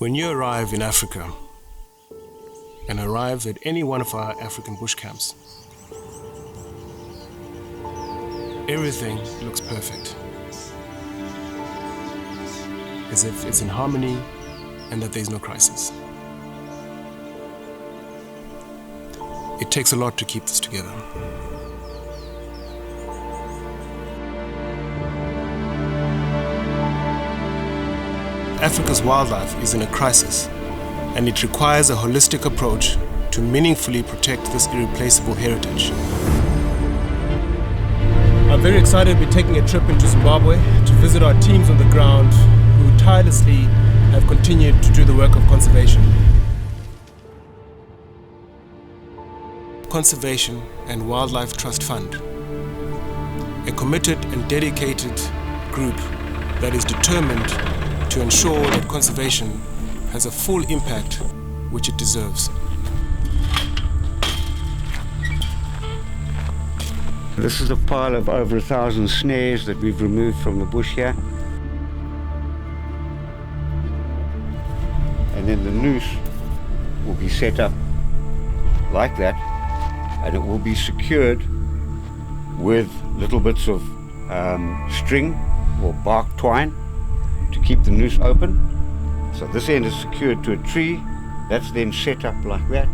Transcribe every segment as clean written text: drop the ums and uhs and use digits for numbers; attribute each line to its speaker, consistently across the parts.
Speaker 1: When you arrive in Africa and arrive at any one of our African bush camps, everything looks perfect, as if it's in harmony and that there's no crisis. It takes a lot to keep this together. Africa's wildlife is in a crisis, and it requires a holistic approach to meaningfully protect this irreplaceable heritage. I'm very excited to be taking a trip into Zimbabwe to visit our teams on the ground who tirelessly have continued to do the work of conservation. Conservation and Wildlife Trust Fund, a committed and dedicated group that is determined to ensure that conservation has a full impact which it deserves.
Speaker 2: This is a pile of over 1,000 snares that we've removed from the bush here. And then the noose will be set up like that, and it will be secured with little bits of string or bark twine to keep the noose open. So this end is secured to a tree, that's then set up like that.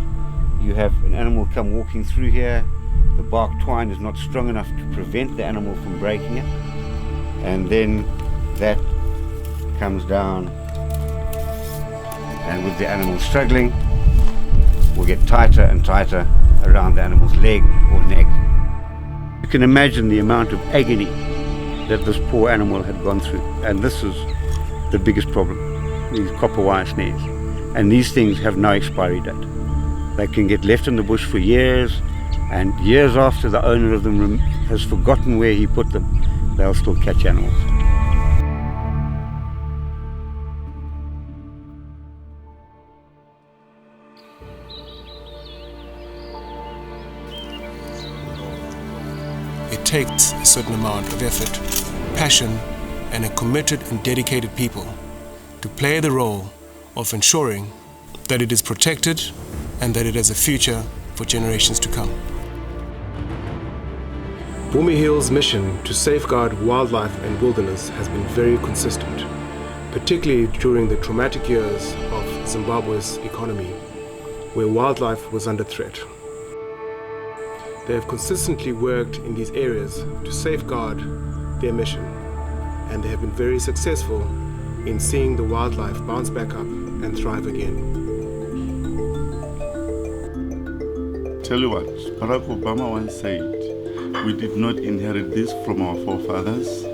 Speaker 2: You have an animal come walking through here, the bark twine is not strong enough to prevent the animal from breaking it, and then that comes down, and with the animal struggling, will get tighter and tighter around the animal's leg or neck. You can imagine the amount of agony that this poor animal had gone through, and this is the biggest problem, these copper wire snares. And these things have no expiry date. They can get left in the bush for years, and years after the owner of them has forgotten where he put them, they'll still catch animals.
Speaker 1: It takes a certain amount of effort, passion, and a committed and dedicated people to play the role of ensuring that it is protected and that it has a future for generations to come. Bumi Hill's mission to safeguard wildlife and wilderness has been very consistent, particularly during the traumatic years of Zimbabwe's economy, where wildlife was under threat. They have consistently worked in these areas to safeguard their mission, and they have been very successful in seeing the wildlife bounce back up and thrive again.
Speaker 3: Tell you what, Barack Obama once said, we did not inherit this from our forefathers,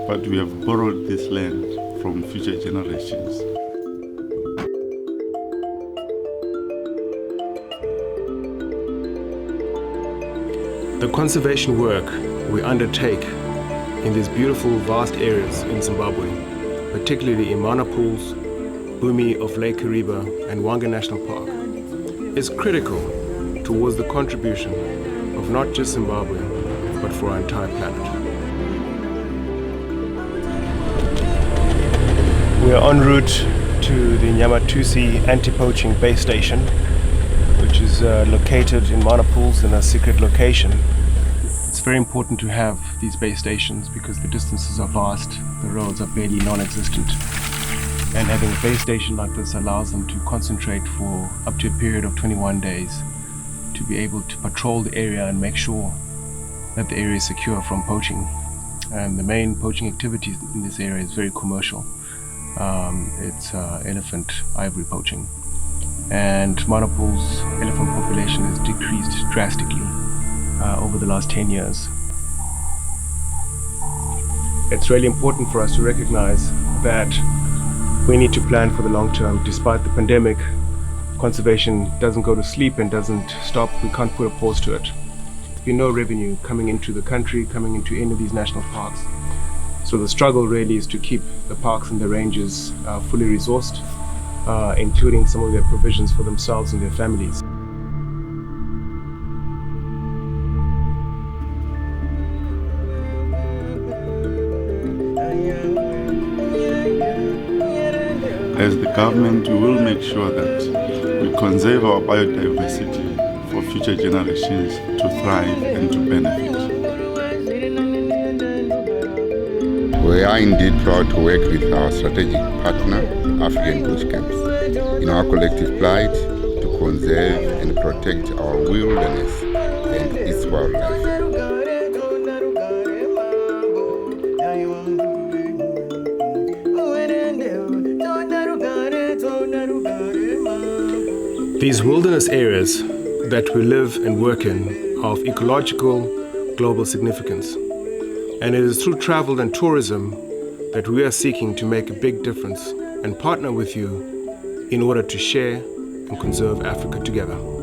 Speaker 3: but we have borrowed this land from future generations.
Speaker 1: The conservation work we undertake in these beautiful, vast areas in Zimbabwe, particularly in Mana Pools, Bumi of Lake Kariba, and Wanga National Park, is critical towards the contribution of not just Zimbabwe, but for our entire planet. We are en route to the Nyamatusi anti-poaching base station, which is located in Mana Pools in a secret location. It's very important to have these base stations because the distances are vast, the roads are barely non-existent. And having a base station like this allows them to concentrate for up to a period of 21 days to be able to patrol the area and make sure that the area is secure from poaching. And the main poaching activity in this area is very commercial. It's elephant ivory poaching. And Mana Pools' elephant population has decreased drastically over the last 10 years. It's really important for us to recognize that we need to plan for the long term. Despite the pandemic, conservation doesn't go to sleep and doesn't stop. We can't put a pause to it. There's been no revenue coming into the country, coming into any of these national parks. So the struggle really is to keep the parks and the ranges fully resourced, including some of their provisions for themselves and their families.
Speaker 3: As the government, we will make sure that we conserve our biodiversity for future generations to thrive and to benefit.
Speaker 4: We are indeed proud to work with our strategic partner, African Bush Camps, in our collective plight to conserve and protect our wilderness and its wildlife.
Speaker 1: These wilderness areas that we live and work in are of ecological global significance. And it is through travel and tourism that we are seeking to make a big difference and partner with you in order to share and conserve Africa together.